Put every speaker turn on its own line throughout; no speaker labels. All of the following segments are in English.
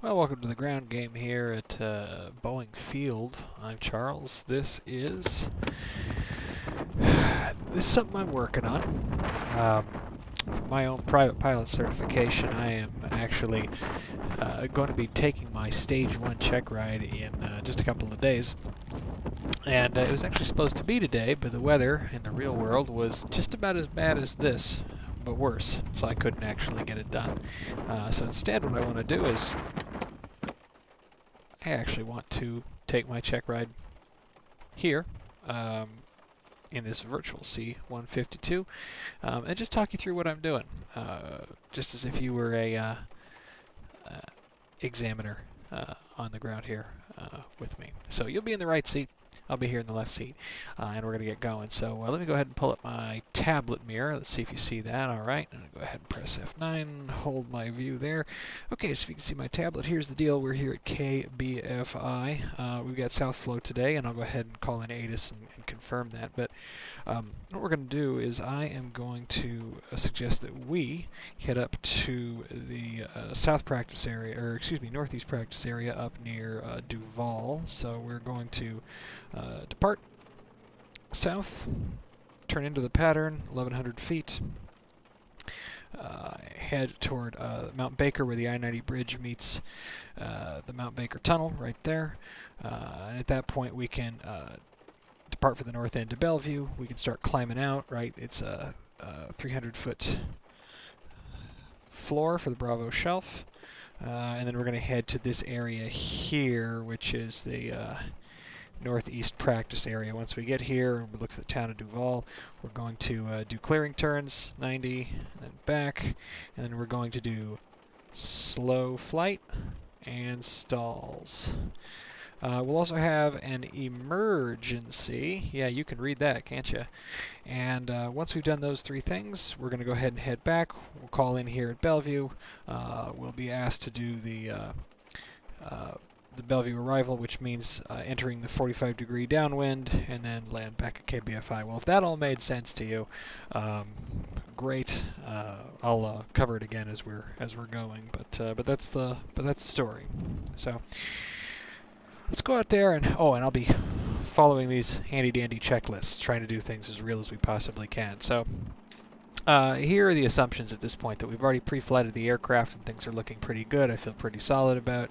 Well, welcome to the ground game here at Boeing Field. I'm Charles. This is something I'm working on. For my own private pilot certification, I am actually going to be taking my Stage 1 Checkride in just a couple of days. And it was actually supposed to be today, but the weather in the real world was just about as bad as this, but worse, so I couldn't actually get it done. So instead, what I want to do is I actually want to take my Checkride here in this virtual C-152 and just talk you through what I'm doing, just as if you were a examiner on the ground here with me. So you'll be in the right seat. I'll be here in the left seat, and we're going to get going. So let me go ahead and pull up my tablet mirror. Let's see if you see that. All right, I'm going to go ahead and press F9, hold my view there. Okay, so if you can see my tablet, here's the deal. We're here at KBFI. We've got South Flow today, and I'll go ahead and call in ATIS and confirm that. But what we're going to do is I am going to suggest that we head up to the south practice area, or excuse me, northeast practice area up near Duval. So we're going to depart south, turn into the pattern, 1,100 feet, head toward Mount Baker where the I-90 bridge meets the Mount Baker Tunnel right there. And at that point we can depart for the north end to Bellevue. We can start climbing out, right? It's a 300-foot floor for the Bravo Shelf. And then we're going to head to this area here, which is the northeast practice area. Once we get here and we look for the town of Duval, we're going to do clearing turns, 90, and then back, and then we're going to do slow flight and stalls. We'll also have an emergency. Yeah, you can read that, can't you? And once we've done those three things, we're going to go ahead and head back. We'll call in here at Bellevue. We'll be asked to do the Bellevue arrival, which means entering the 45-degree downwind, and then land back at KBFI. Well, if that all made sense to you, great. I'll cover it again as we're going, but that's the story. So let's go out there and I'll be following these handy-dandy checklists, trying to do things as real as we possibly can. So here are the assumptions at this point: that we've already pre-flighted the aircraft and things are looking pretty good. I feel pretty solid about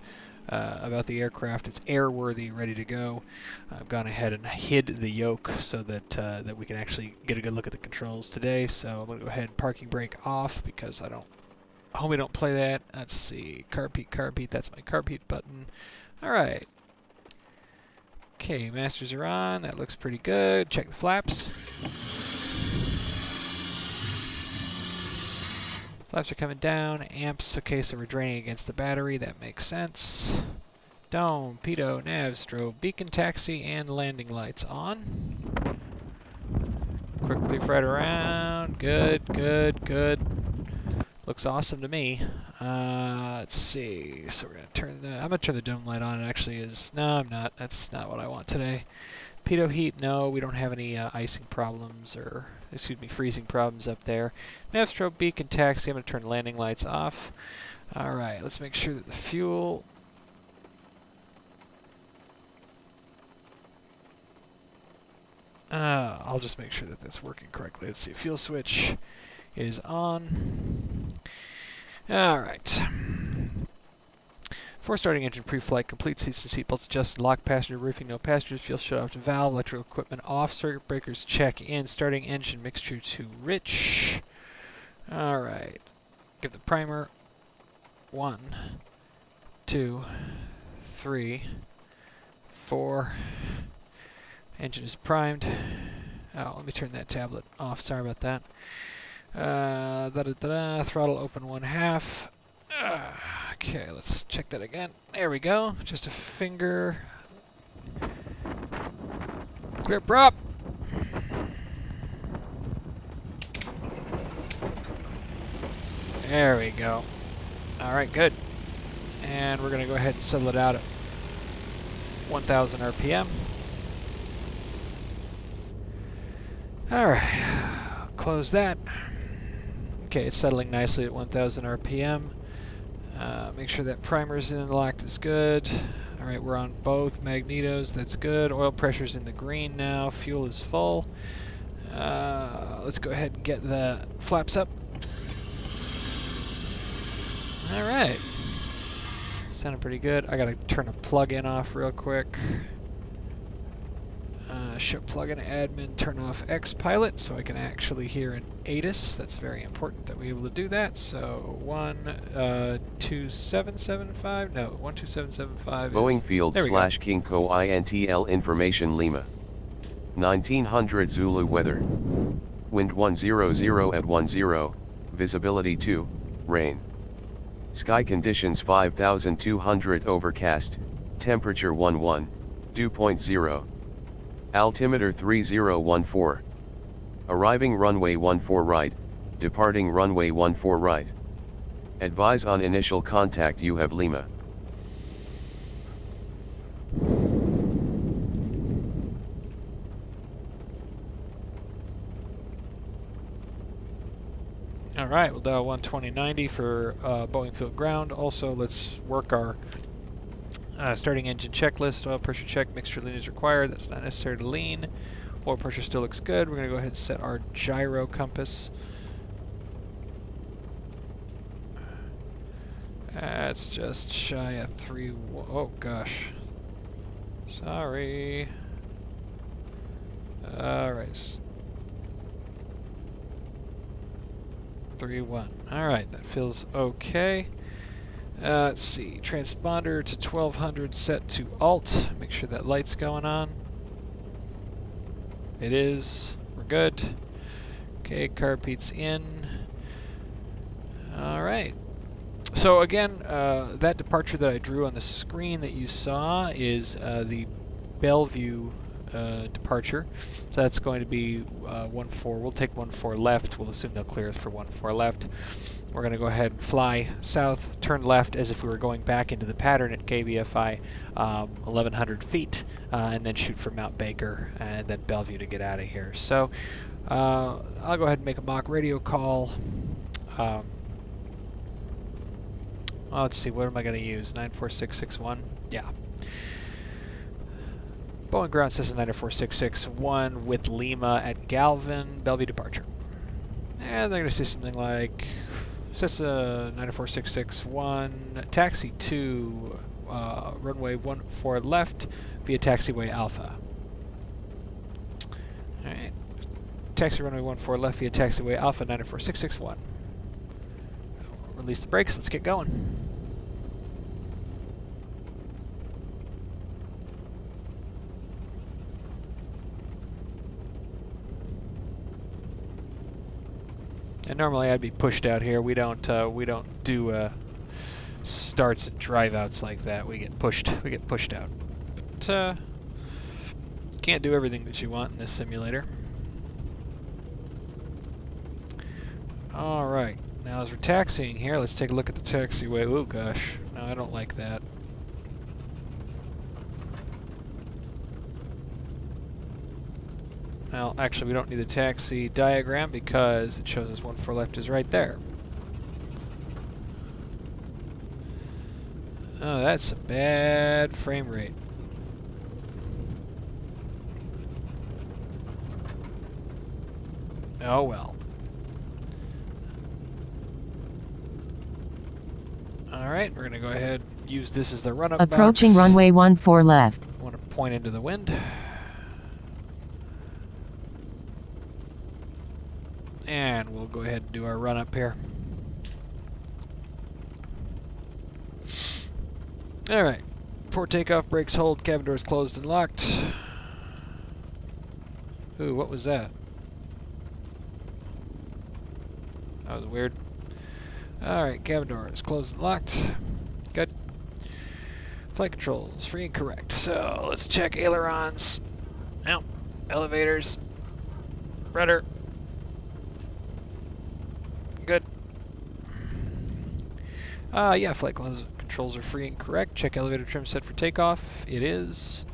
the aircraft. It's airworthy, ready to go. I've gone ahead and hid the yoke so that we can actually get a good look at the controls today. So I'm going to go ahead and parking brake off because I hope we don't play that. Let's see, carb heat, that's my carb heat button. All right. Okay, masters are on. That looks pretty good. Check the flaps. Flaps are coming down. Amps, okay, so we're draining against the battery. That makes sense. Dome, pitot, nav, strobe, beacon, taxi, and landing lights on. Quickly right around. Good, good, good. Looks awesome to me. Let's see. So we're going to turn I'm going to turn the dome light on. It actually is... No, I'm not. That's not what I want today. Pitot heat, no. We don't have any icing problems or... excuse me, freezing problems up there. Nav, strobe, beacon, taxi. I'm going to turn landing lights off. Alright, let's make sure that the fuel... I'll just make sure that that's working correctly. Let's see, fuel switch is on. Alright. Before starting engine pre-flight, complete seats and seatbelts adjusted, lock passenger roofing, no passengers, fuel shut off to valve, electrical equipment off, circuit breakers check in, starting engine mixture to rich. Alright. Give the primer 1, 2, 3, 4. Engine is primed. Oh, let me turn that tablet off. Sorry about that. Throttle open 1/2. Okay, let's check that again. There we go. Just a finger. Clear prop. There we go. Alright, good. And we're going to go ahead and settle it out at 1,000 RPM. Alright, close that. Okay, it's settling nicely at 1,000 RPM. Make sure that primer's in and locked is good. Alright, we're on both magnetos, that's good. Oil pressure's in the green now, fuel is full. Let's go ahead and get the flaps up. Alright. Sounded pretty good. I gotta turn a plug-in off real quick. Show plug-in admin, turn off Xpilot so I can actually hear an ATIS. That's very important that we're able to do that. So 12775, no, 12775
Boeing
is,
Field / Kinko INTL Information Lima. 1900 Zulu weather. Wind 100 at 10, visibility 2, rain. Sky conditions 5200 overcast, temperature 11, dew point 0. Altimeter 3014. Arriving runway 14 right, departing runway 14 right. Advise on initial contact you have Lima.
Alright, we'll dial 12090 for Boeing Field Ground. Also, let's work our starting engine checklist. Oil pressure check, mixture lean is required. That's not necessary to lean. Oil pressure still looks good. We're going to go ahead and set our gyro compass. That's just shy of 3. Oh gosh. Sorry. Alright. 3-1. Alright, that feels okay. Let's see, transponder to 1200 set to alt. Make sure that light's going on. It is. We're good. Okay, carb heat's in. Alright. So again, that departure that I drew on the screen that you saw is the Bellevue departure. So that's going to be 14. We'll take 14 left. We'll assume they'll clear us for 14 left. We're going to go ahead and fly south, turn left as if we were going back into the pattern at KBFI 1100 feet, and then shoot for Mount Baker and then Bellevue to get out of here. So I'll go ahead and make a mock radio call. Let's see, what am I going to use? 94661? Yeah. Boeing Ground Cessna 94661 with Lima at Galvin, Bellevue departure. And they're going to say something like Cessna 94661, taxi to runway 14 left via taxiway Alpha. Alright. Taxi runway 14 left via taxiway Alpha 94661. Release the brakes, let's get going. And normally I'd be pushed out here. We don't do starts and drive outs like that. We get pushed out. But can't do everything that you want in this simulator. All right. Now as we're taxiing here, let's take a look at the taxiway. Oh gosh. No, I don't like that. Well, actually, we don't need the taxi diagram because it shows us 14 left is right there. Oh, that's a bad frame rate. Oh well. Alright, we're going to go ahead and use this as the run-up box.
Approaching runway 14 left.
I want to point into the wind. And we'll go ahead and do our run-up here. Alright. Before takeoff, brakes hold, cabin doors closed and locked. Ooh, what was that? That was weird. Alright, cabin doors closed and locked. Good. Flight controls, free and correct. So, let's check ailerons. Now, elevators. Rudder. Good. Yeah, flight controls are free and correct. Check elevator trim set for takeoff. It is.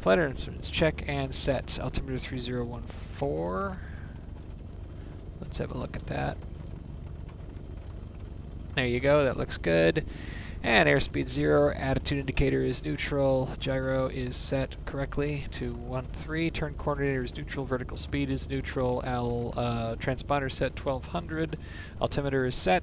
Flight instruments, check and set. Altimeter 3014. Let's have a look at that. There you go, that looks good. And airspeed 0, attitude indicator is neutral, gyro is set correctly to 13, turn coordinator is neutral, vertical speed is neutral, transponder set 1200, altimeter is set.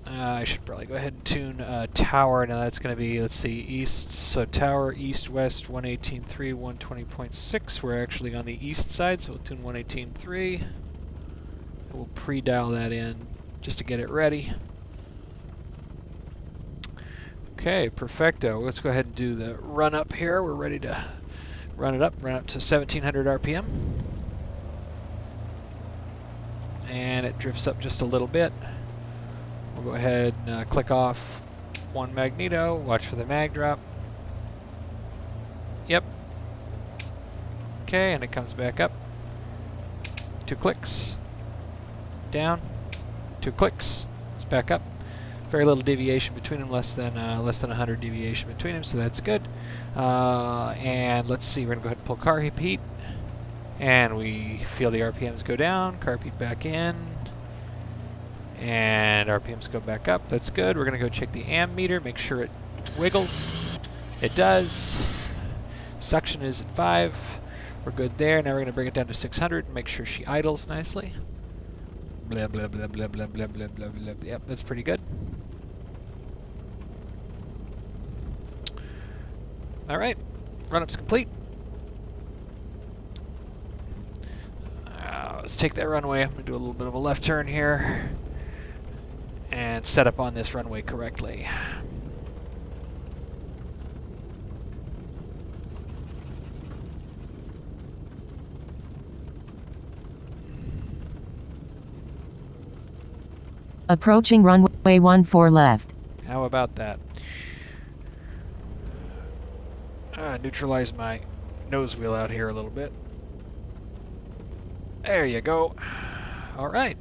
I should probably go ahead and tune tower. Now that's going to be, let's see, east, so tower east-west 118.3, 120.6. We're actually on the east side, so we'll tune 118.3. We'll pre-dial that in just to get it ready. Okay, perfecto. Let's go ahead and do the run up here. We're ready to run up to 1700 RPM. And it drifts up just a little bit. We'll go ahead and click off one magneto, watch for the mag drop. Yep. Okay, and it comes back up. 2 clicks. Down. 2 clicks. It's back up. Very little deviation between them, less than 100 deviation between them, so that's good. And let's see, we're gonna go ahead and pull car heat, and we feel the RPMs go down. Car heat back in, and RPMs go back up. That's good. We're gonna go check the ammeter, make sure it wiggles. It does. Suction is at 5. We're good there. Now we're gonna bring it down to 600 and make sure she idles nicely. Blah blah blah blah blah blah blah blah blah. Yep, that's pretty good. All right, run-up's complete. Let's take that runway. I'm gonna do a little bit of a left turn here and set up on this runway correctly.
Approaching runway 14 left.
How about that? Neutralize my nose wheel out here a little bit. There you go. All right.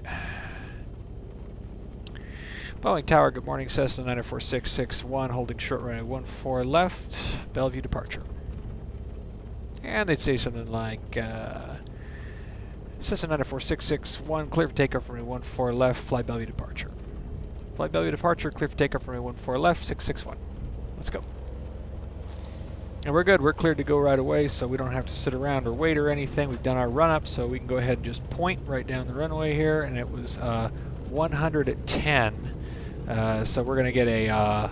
Boeing Tower, good morning. Cessna 94661, holding short runway 14 left. Bellevue departure. And they'd say something like, Cessna 94661, clear for takeoff from runway 14 left, fly Bellevue departure. Fly Bellevue departure, clear for takeoff from runway 14 left, 661. Let's go. And we're good. We're cleared to go right away, so we don't have to sit around or wait or anything. We've done our run-up, so we can go ahead and just point right down the runway here, and it was 100 at 10. So we're going to get a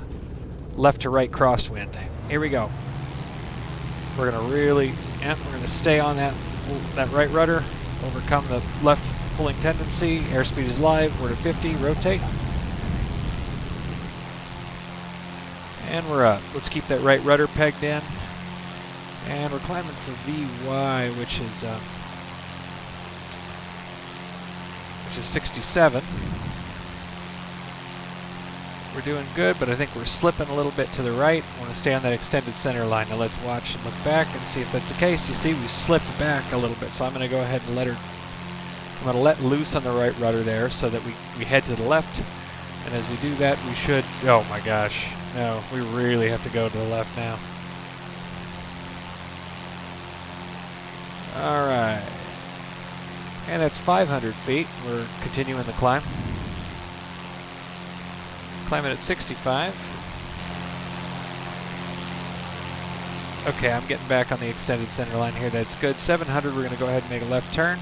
left to right crosswind. Here we go. We're going to really, we're going to stay on that right rudder, overcome the left pulling tendency. Airspeed is live. We're to 50. Rotate. And we're up. Let's keep that right rudder pegged in. And we're climbing for VY, which is 67. We're doing good, but I think we're slipping a little bit to the right. I want to stay on that extended center line. Now let's watch and look back and see if that's the case. You see, we slipped back a little bit, so I'm going to go ahead and I'm going to let loose on the right rudder there so that we head to the left. And as we do that, we should, oh my gosh, no, we really have to go to the left now. All right. And that's 500 feet. We're continuing the climb. Climbing at 65. Okay, I'm getting back on the extended center line here. That's good. 700, we're going to go ahead and make a left turn.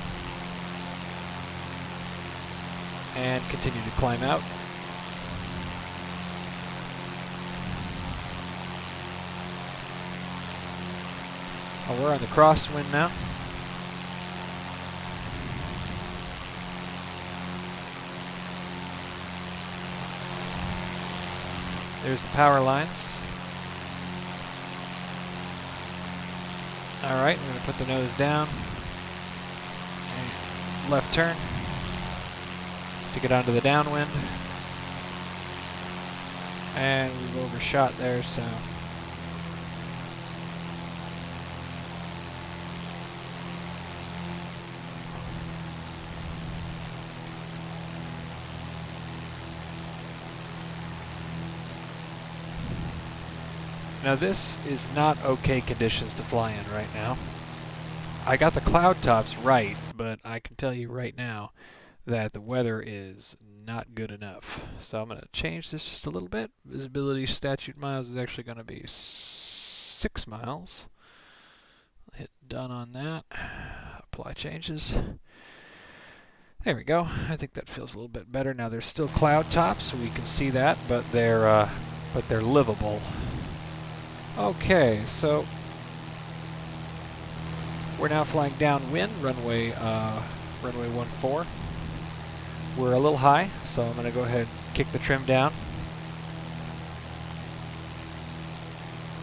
And continue to climb out. Oh, we're on the crosswind now. There's the power lines. All right, we're going to put the nose down. And left turn to get onto the downwind. And we've overshot there, so. Now this is not okay conditions to fly in right now. I got the cloud tops right, but I can tell you right now that the weather is not good enough. So I'm going to change this just a little bit. Visibility statute miles is actually going to be 6 miles. Hit done on that. Apply changes. There we go. I think that feels a little bit better. Now there's still cloud tops, so we can see that, but they're livable. Okay, so we're now flying downwind, runway 14. We're a little high, so I'm going to go ahead and kick the trim down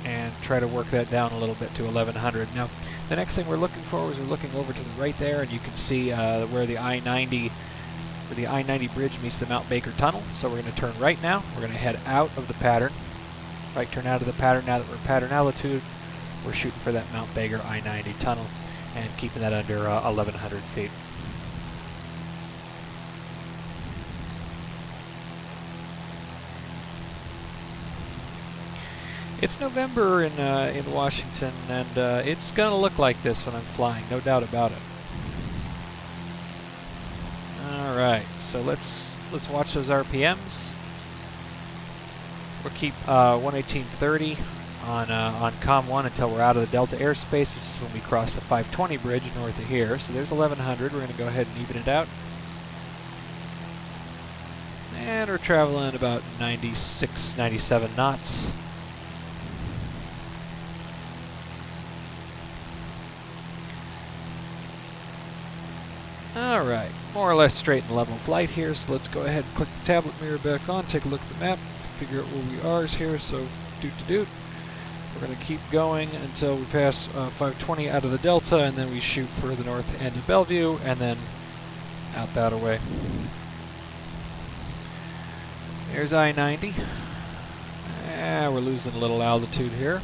and try to work that down a little bit to 1100. Now, the next thing we're looking for is we're looking over to the right there, and you can see where the I-90 bridge meets the Mount Baker Tunnel. So we're going to turn right now. We're going to head out of the pattern. Right turn out of the pattern. Now that we're pattern altitude, we're shooting for that Mount Baker I-90 tunnel and keeping that under 1100 feet. It's November in Washington, and it's going to look like this when I'm flying, no doubt about it. All right, so let's watch those RPMs. We'll keep 118.30 on COM 1 until we're out of the Delta airspace, which is when we cross the 520 bridge north of here. So there's 1100. We're going to go ahead and even it out. And we're traveling about 96, 97 knots. Alright, more or less straight and level flight here, so let's go ahead and click the tablet mirror back on, take a look at the map, figure out where we are here, so doot-to-doot. We're going to keep going until we pass 520 out of the Delta, and then we shoot for the north end of Bellevue, and then out that way. There's I-90. We're losing a little altitude here.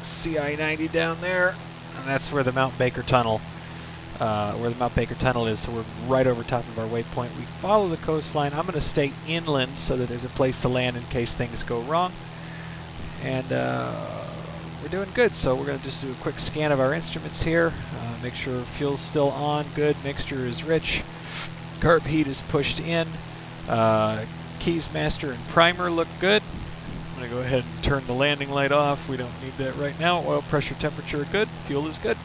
See I-90 down there. And that's where the Mount Baker Tunnel, is. So we're right over top of our waypoint. We follow the coastline. I'm going to stay inland so that there's a place to land in case things go wrong. And we're doing good. So we're going to just do a quick scan of our instruments here. Make sure fuel's still on. Good. Mixture is rich. Carb heat is pushed in. Keys master and primer look good. I'm going to go ahead and turn the landing light off. We don't need that right now. Oil pressure, temperature good. Fuel is good.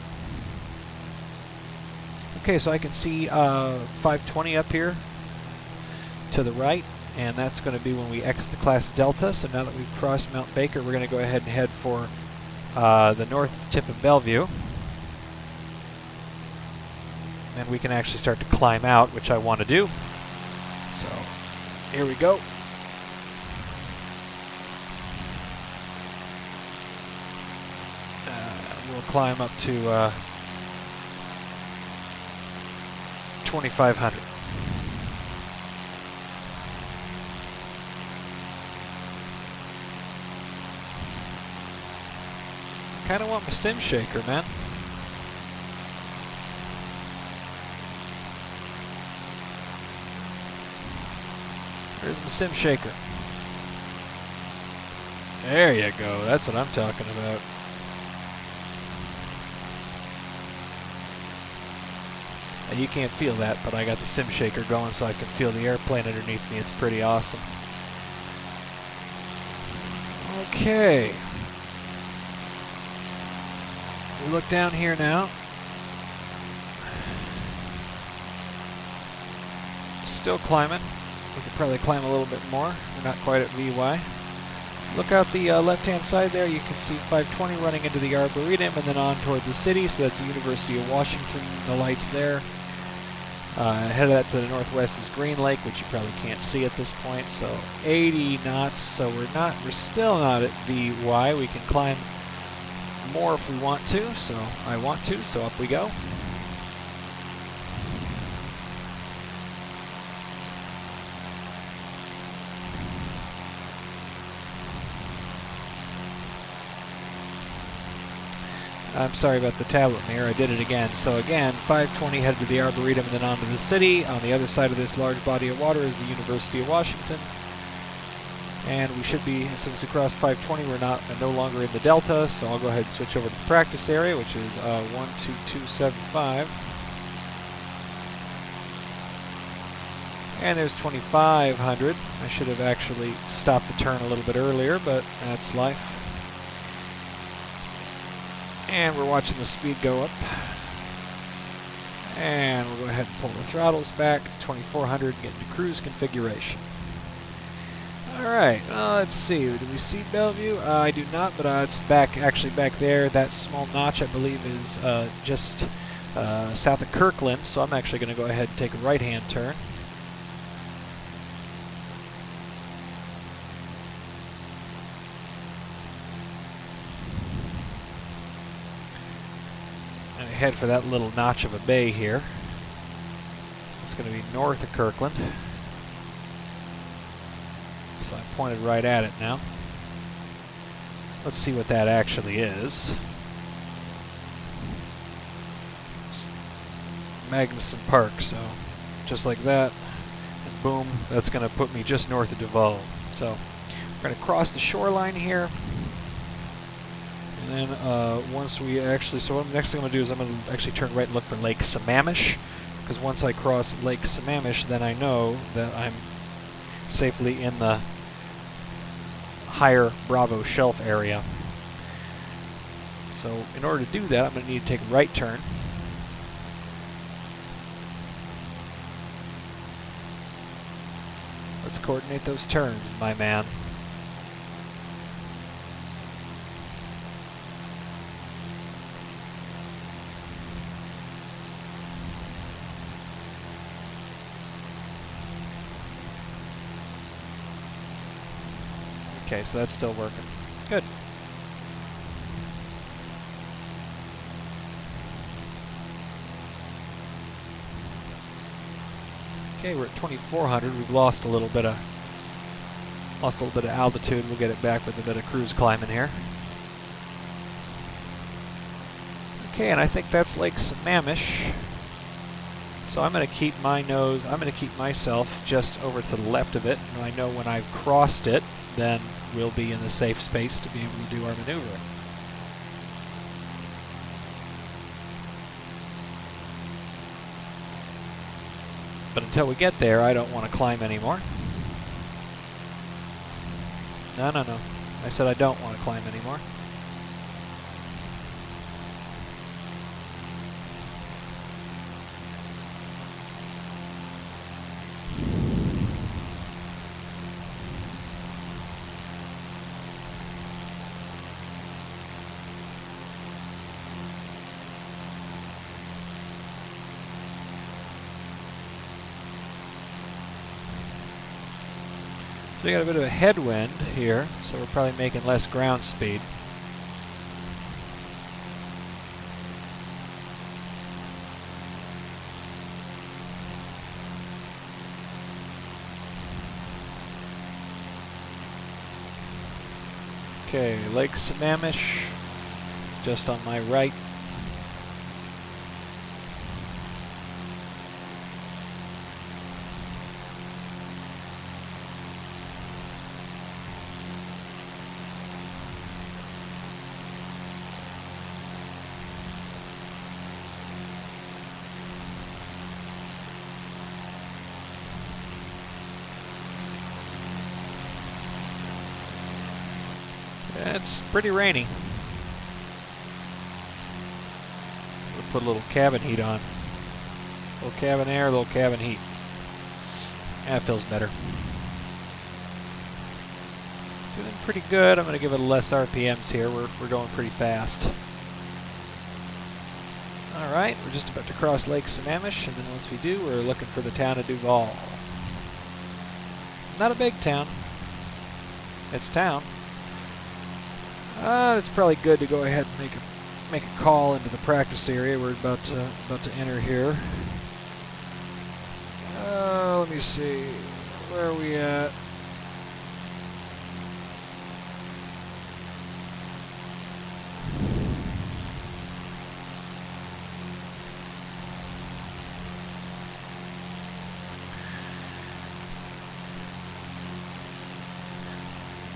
Okay, so I can see 520 up here to the right, and that's going to be when we exit the class Delta. So now that we've crossed Mount Baker, we're going to go ahead and head for the north tip of Bellevue. And we can actually start to climb out, which I want to do. So here we go. We'll climb up to 2,500. Kind of want my sim shaker, man. There's my sim shaker. There you go. That's what I'm talking about. You can't feel that, but I got the sim shaker going so I can feel the airplane underneath me. It's pretty awesome. Okay. We look down here now. Still climbing. We could probably climb a little bit more. We're not quite at VY. Look out the left-hand side there. You can see 520 running into the Arboretum and then on toward the city. So that's the University of Washington, the lights there. Ahead of that to the northwest is Green Lake, which you probably can't see at this point. So 80 knots. So we're still not at VY. We can climb more if we want to. So I want to. So up we go. I'm sorry about the tablet mirror, I did it again. So again, 520 headed to the Arboretum and then on to the city. On the other side of this large body of water is the University of Washington. And we should be, since we crossed 520, we're no longer in the Delta, so I'll go ahead and switch over to the practice area, which is 12275. And there's 2,500. I should have actually stopped the turn a little bit earlier, but that's life. And we're watching the speed go up. And we'll go ahead and pull the throttles back, 2,400, get into cruise configuration. Alright, let's see, do we see Bellevue? I do not, but it's actually back there. That small notch, I believe, is just south of Kirkland, so I'm actually going to go ahead and take a right-hand turn. And head for that little notch of a bay here. It's going to be north of Kirkland. So I pointed right at it now. Let's see what that actually is. It's Magnuson Park, so just like that, and boom, that's going to put me just north of Duval. So we're going to cross the shoreline here. And then once we actually, so what next thing I'm going to do is I'm going to actually turn right and look for Lake Sammamish, because once I cross Lake Sammamish, then I know that I'm safely in the higher Bravo Shelf area. So in order to do that, I'm going to need to take a right turn. Let's coordinate those turns, my man. Okay, so that's still working. Good. Okay, we're at 2,400. We've lost a little bit of altitude. We'll get it back with a bit of cruise climbing here. Okay, and I think that's Lake Sammamish. So I'm going to keep myself just over to the left of it, and I know when I've crossed it, then we'll be in the safe space to be able to do our maneuver. But until we get there, I don't want to climb anymore. No. I said I don't want to climb anymore. So we got a bit of a headwind here, so we're probably making less ground speed. Okay, Lake Sammamish, just on my right. It's pretty rainy. We'll put a little cabin heat on. A little cabin air, a little cabin heat. That feels better. Doing pretty good. I'm going to give it less RPMs here. We're going pretty fast. Alright, we're just about to cross Lake Sammamish, and then once we do, we're looking for the town of Duval. Not a big town. It's a town. It's probably good to go ahead and make a call into the practice area we're about to enter here. Let me see, where are we at?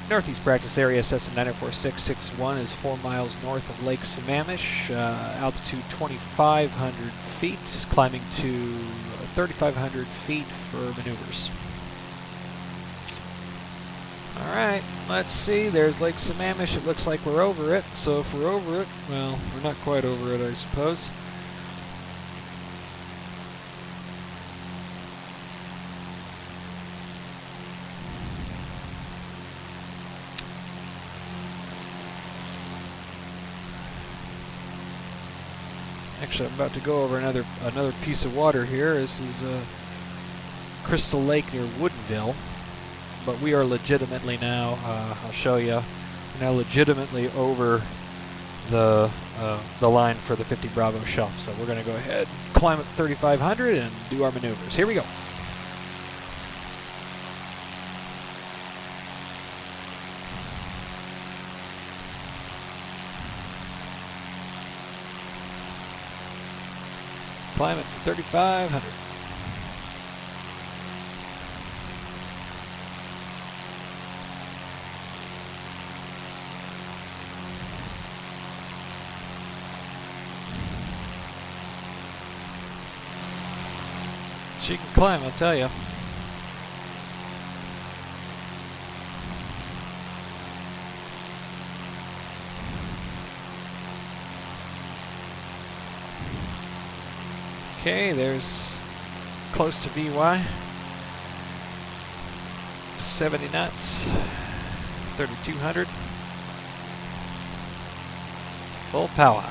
Northeast practice area, Cessna 94661 is 4 miles north of Lake Sammamish, altitude 2,500 feet, climbing to 3,500 feet for maneuvers. Alright, let's see. There's Lake Sammamish. It looks like we're over it. So if we're over it, well, we're not quite over it, I suppose. Actually, I'm about to go over another piece of water here. This is Crystal Lake near Woodinville. But we are legitimately now, I'll show you, now legitimately over the line for the 50 Bravo shelf. So we're going to go ahead, climb up 3,500 and do our maneuvers. Here we go. Climb it to 3,500. She can climb, I'll tell you. Okay, there's close to VY. 70 knots. 3,200. Full power.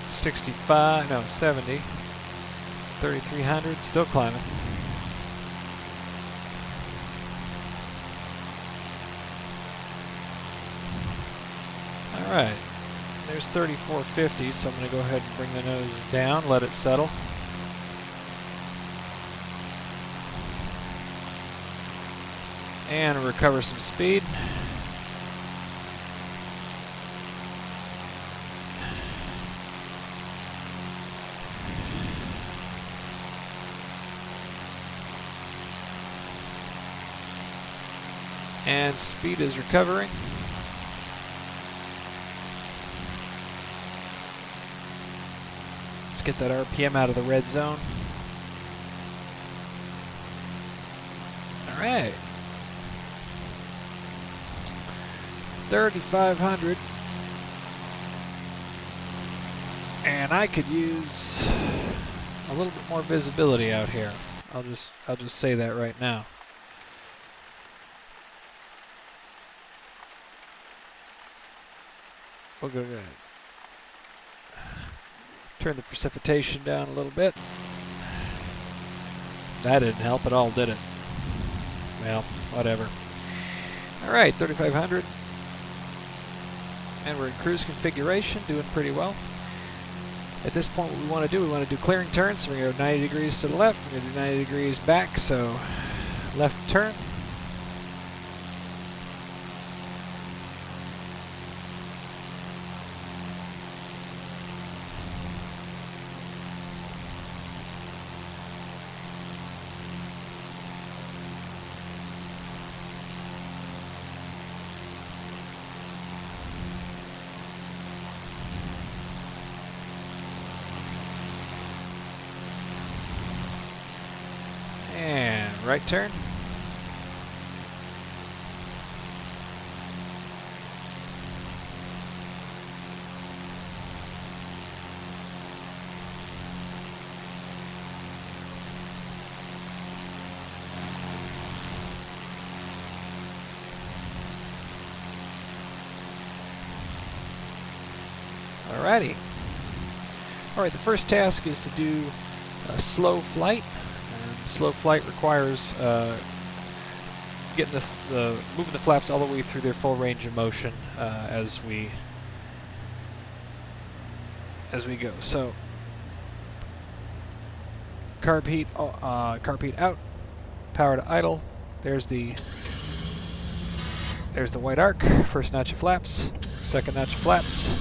65, no, 70. 3,300, still climbing. All right. There's 3,450, so I'm going to go ahead and bring the nose down, let it settle. And recover some speed. And speed is recovering. Let's get that RPM out of the red zone. All right. 3,500. And I could use a little bit more visibility out here. I'll just say that right now. We'll go ahead. Turn the precipitation down a little bit. That didn't help at all, did it? Well, whatever. All right, 3,500. And we're in cruise configuration, doing pretty well. At this point, what we want to do clearing turns. So we're going to go 90 degrees to the left. We're going to do 90 degrees back, so left turn. Right turn. Alrighty. Alright, the first task is to do a slow flight. Slow flight requires getting moving the flaps all the way through their full range of motion as we go. So carb heat out, power to idle. There's the white arc. First notch of flaps, second notch of flaps,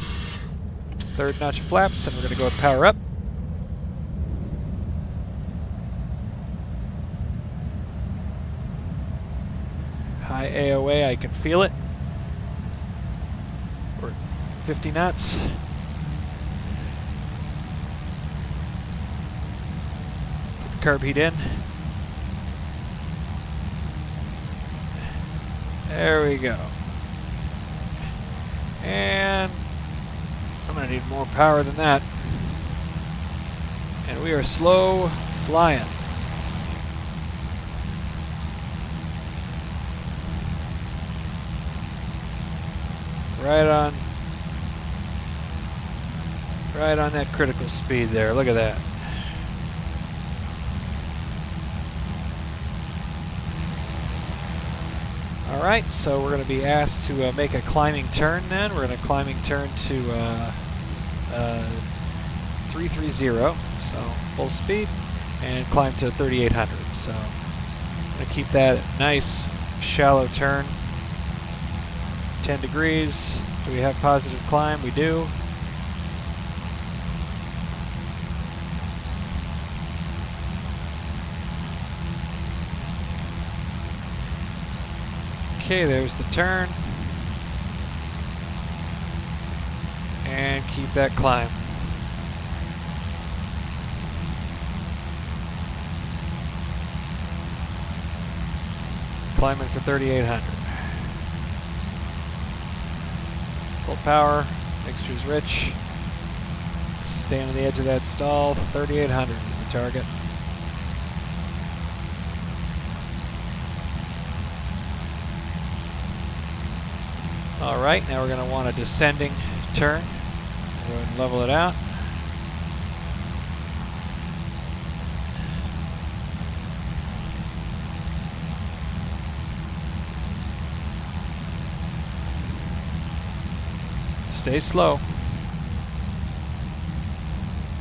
third notch of flaps, and we're going to go with power up. High AOA, I can feel it. We're at 50 knots. carb heat in. There we go. And I'm going to need more power than that. And we are slow flying. Right on that critical speed there. Look at that. Alright, so we're going to be asked to make a climbing turn then. We're going to climbing turn to 330, so full speed, and climb to 3800. So I'm going to keep that nice shallow turn. 10 degrees. Do we have positive climb? We do. Okay, there's the turn. And keep that climb. Climbing for 3800. Full power, mixture's rich. Staying on the edge of that stall. 3800 is the target. Alright, now we're going to want a descending turn. Go ahead and level it out. Stay slow.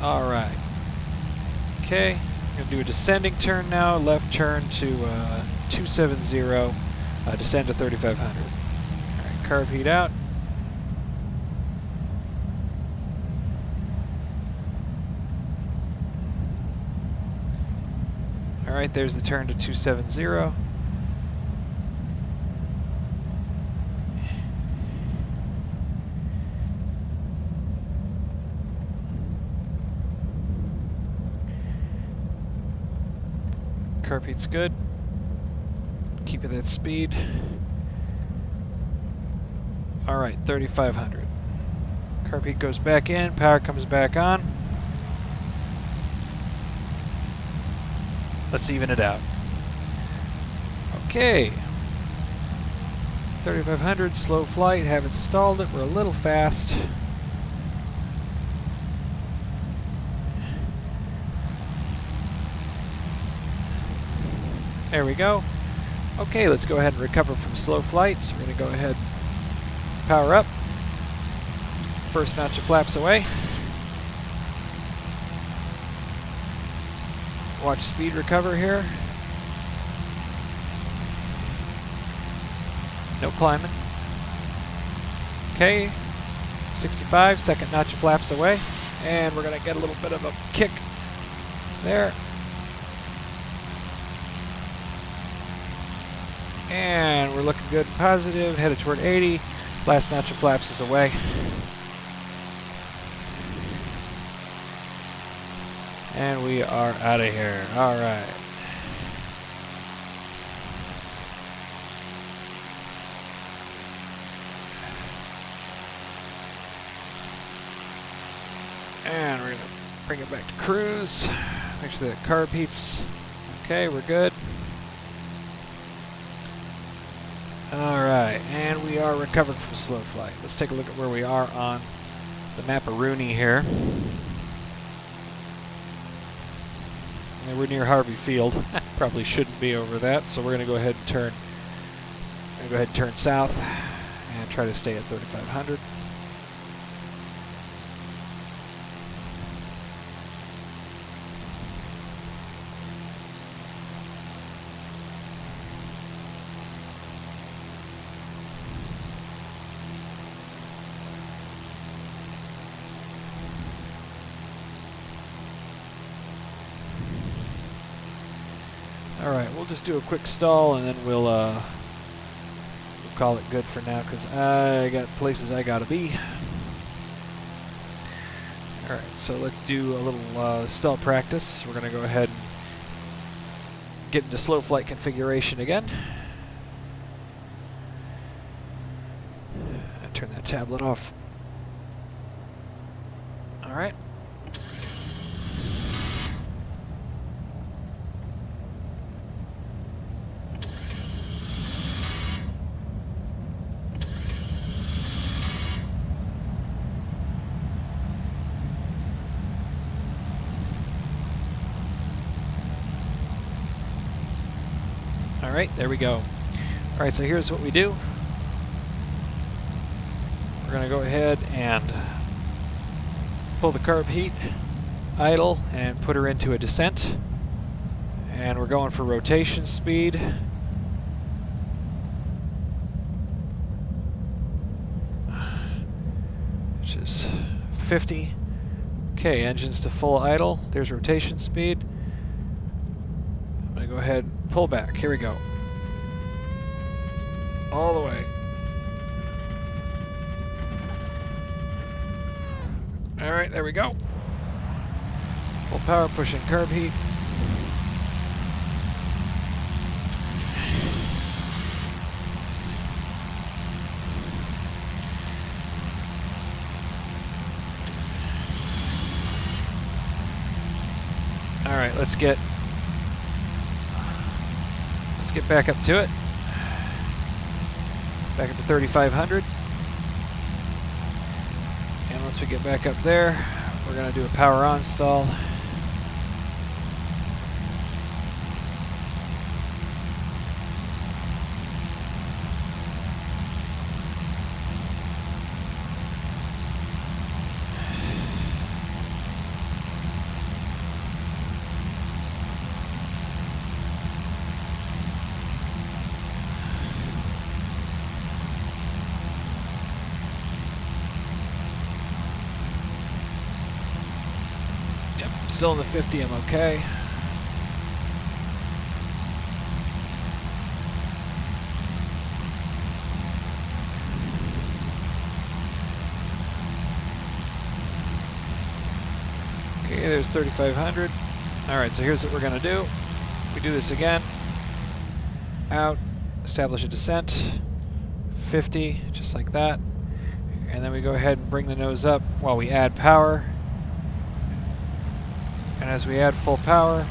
Alright. Okay, I'm going to do a descending turn now. Left turn to 270. Descend to 3500. Carb heat out. Alright, there's the turn to 270. Carb heat's good. Keep it at speed. Alright, 3500. Carb heat goes back in, power comes back on. Let's even it out. Okay. 3500, slow flight, haven't stalled it, we're a little fast. There we go. Okay, let's go ahead and recover from slow flight. So we're going to go ahead and power up. First notch of flaps away. Watch speed recover here. No climbing. Okay, 65, second notch of flaps away. And we're going to get a little bit of a kick there. And we're looking good and positive, headed toward 80. Last notch of flaps is away. And we are out of here. Alright. And we're going to bring it back to cruise. Make sure that carb heat's okay, we're good. Alright, and we are recovered from slow flight. Let's take a look at where we are on the Mapperoonie here. And we're near Harvey Field. Probably shouldn't be over that, so we're going to go ahead and turn south and try to stay at 3500. Alright, we'll just do a quick stall and then we'll call it good for now because I got places I gotta be. Alright, so let's do a little stall practice. We're gonna go ahead and get into slow flight configuration again. And turn that tablet off. Alright. Alright, there we go. Alright, so here's what we do. We're going to go ahead and pull the carb heat, idle, and put her into a descent. And we're going for rotation speed. Which is 50. Okay, engines to full idle. There's rotation speed. I'm going to go ahead and pull back. Here we go. All the way. Alright, there we go. Full power, pushing carb heat. Alright, let's get back up to it. Back up to 3,500. And once we get back up there, we're going to do a power on stall. Still in the 50, I'm okay. Okay, there's 3,500. Alright, so here's what we're going to do. We do this again. Out, establish a descent. 50, just like that. And then we go ahead and bring the nose up while we add power. And as we add full power,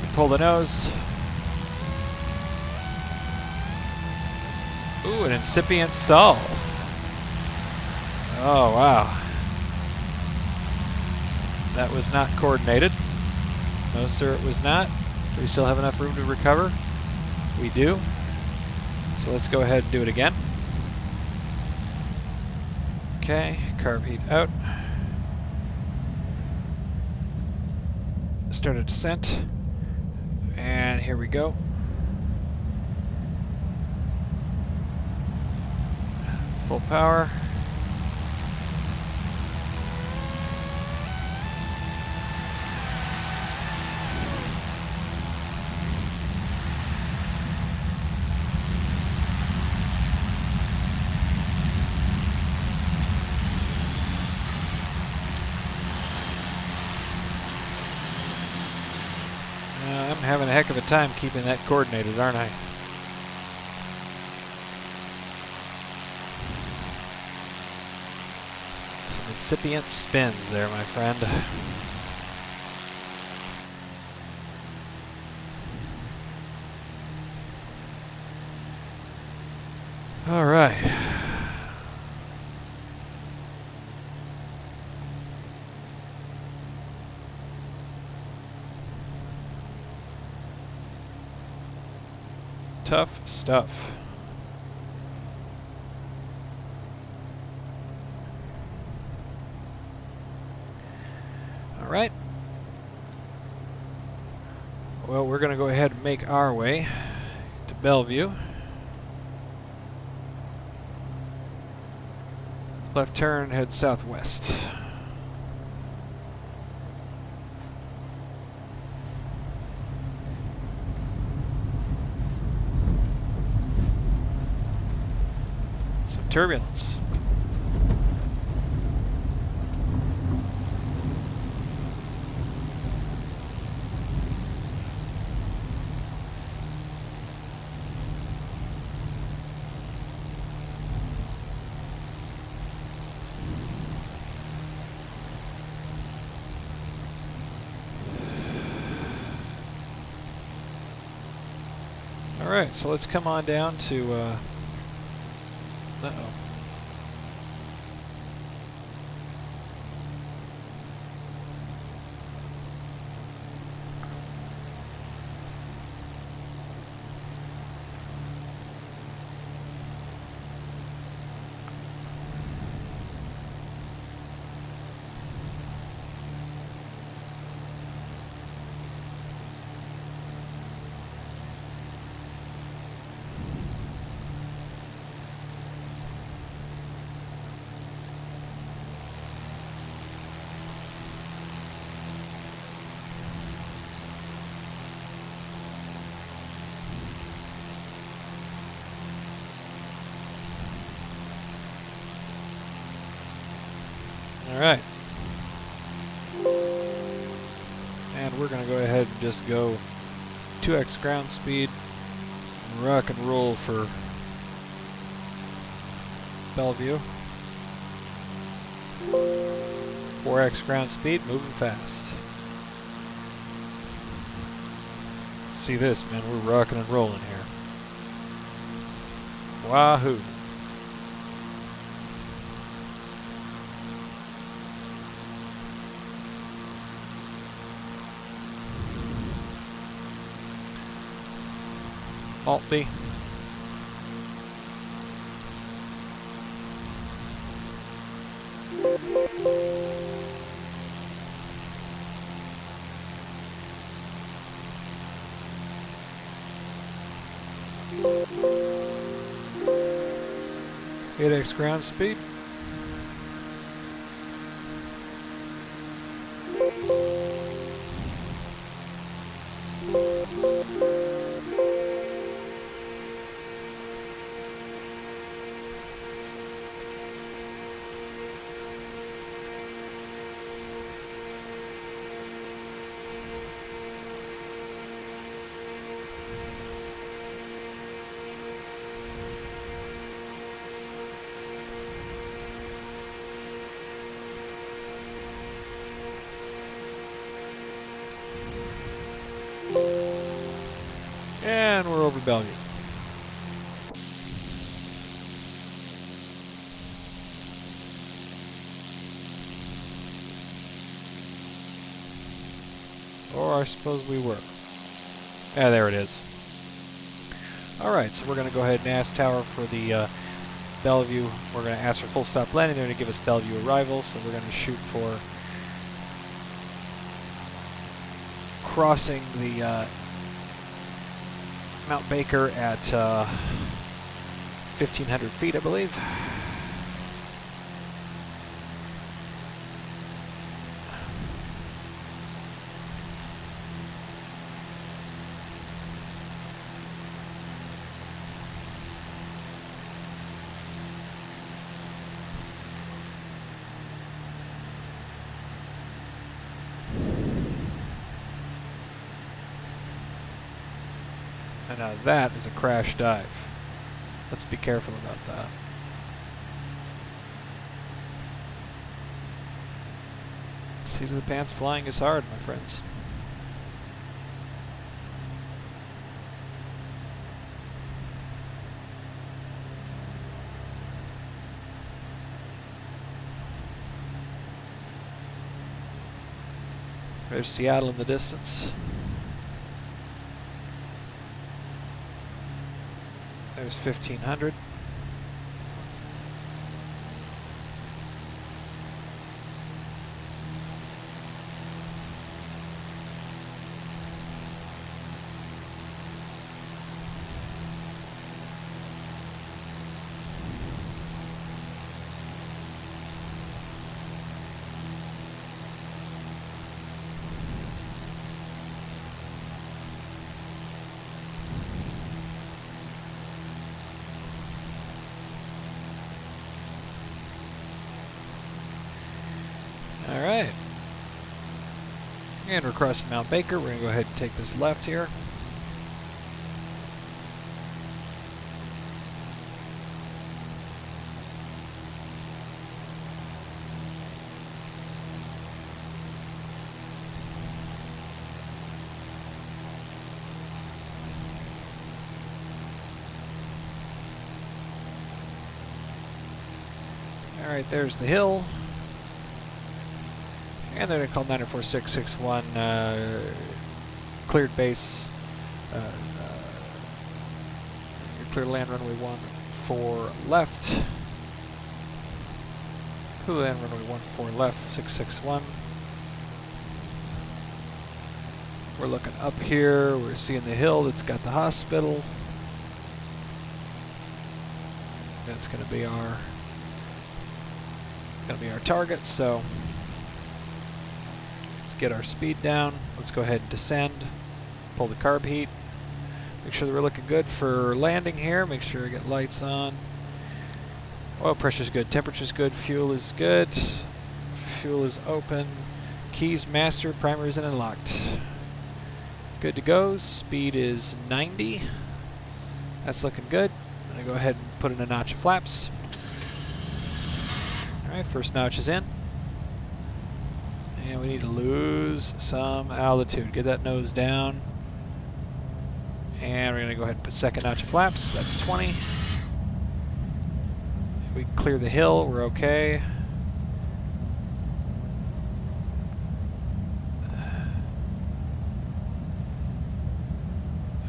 we pull the nose. Ooh, an incipient stall. Oh, wow. That was not coordinated. No, sir, it was not. Do we still have enough room to recover? We do. So let's go ahead and do it again. Okay, carb heat out. Start a descent, and here we go. Full power. I'm having a heck of a time keeping that coordinated, aren't I? Some incipient spins there, my friend. All right. Tough stuff. All right. Well, we're going to go ahead and make our way to Bellevue. Left turn, head southwest. Turbulence. Alright, so let's come on down to, uh-oh. Alright. And we're going to go ahead and just go 2x ground speed and rock and roll for Bellevue. 4x ground speed, moving fast. See this, man, we're rocking and rolling here. Wahoo! Alt B. Eight X ground speed. And we're over Bellevue. Or I suppose we were. Yeah, there it is. Alright, so we're going to go ahead and ask Tower for the Bellevue. We're going to ask for full stop landing. They're going to give us Bellevue arrival, so we're going to shoot for crossing the Mount Baker at 1,500 feet, I believe. And now that is a crash dive. Let's be careful about that. Seat of the pants flying is hard, my friends. There's Seattle in the distance. There's 1,500. Alright. And we're crossing Mount Baker. We're going to go ahead and take this left here. Alright, there's the hill. And they're going to call 94661 cleared base. Clear land runway 14 left. Clear land runway 14 left, 661. We're looking up here. We're seeing the hill that's got the hospital. That's going to be our target. So let's get our speed down. Let's go ahead and descend. Pull the carb heat. Make sure that we're looking good for landing here. Make sure I get lights on. Oil pressure's good. Temperature's good. Fuel is good. Fuel is open. Keys master. Primer is in and locked. Good to go. Speed is 90. That's looking good. I'm going to go ahead and put in a notch of flaps. Alright, first notch is in. And we need to lose some altitude. Get that nose down. And we're going to go ahead and put second notch of flaps. That's 20. We clear the hill. We're okay.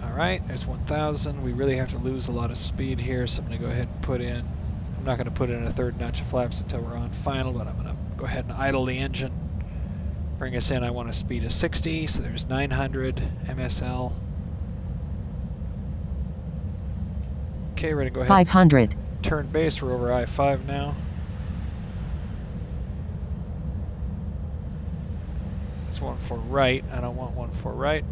Alright, there's 1,000. We really have to lose a lot of speed here, so I'm going to go ahead and put in... I'm not going to put in a third notch of flaps until we're on final, but I'm going to go ahead and idle the engine. Bring us in. I want a speed of 60, so there's 900 MSL. Okay, we're going to go ahead
500.
and turn base. We're over I-5 now. That's 14 right. I don't want 14 right.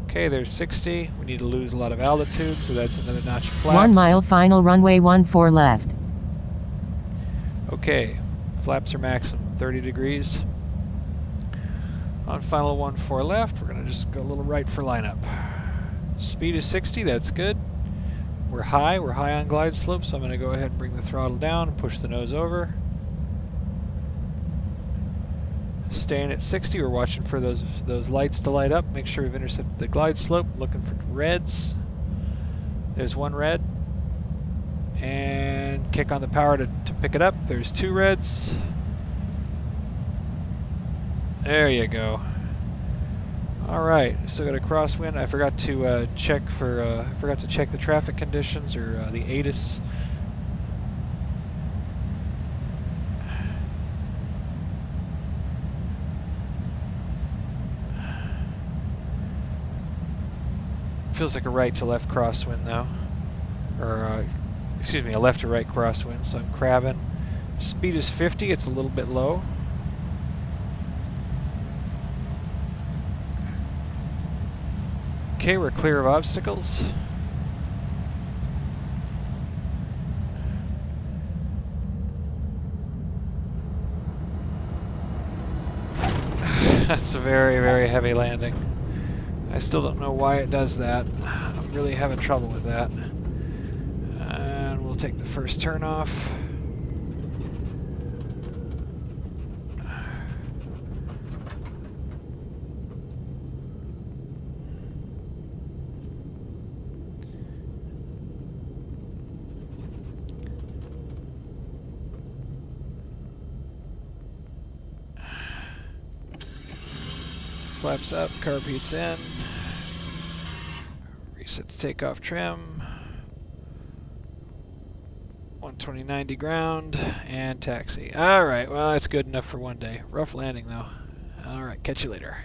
Okay, there's 60. We need to lose a lot of altitude, so that's another notch of flaps.
1 mile final runway 14 left.
Okay, flaps are maximum 30 degrees. On final 14 left, we're going to just go a little right for lineup. Speed is 60, that's good. We're high on glide slope, so I'm going to go ahead and bring the throttle down and push the nose over. Staying at 60, we're watching for those lights to light up. Make sure we've intercepted the glide slope, looking for reds. There's one red. And kick on the power to pick it up. There's 2 reds. There you go. Alright, still got a crosswind. I forgot to check the traffic conditions or the ATIS. Feels like a right to left crosswind though, or excuse me, a left to right crosswind. So I'm crabbing. Speed is 50. It's a little bit low. Okay, we're clear of obstacles. That's a very, very heavy landing. I still don't know why it does that. I'm really having trouble with that. And we'll take the first turn off. Flaps up, carb heats in. Reset to takeoff trim. 120/90 ground and taxi. Alright, well that's good enough for one day. Rough landing though. Alright, catch you later.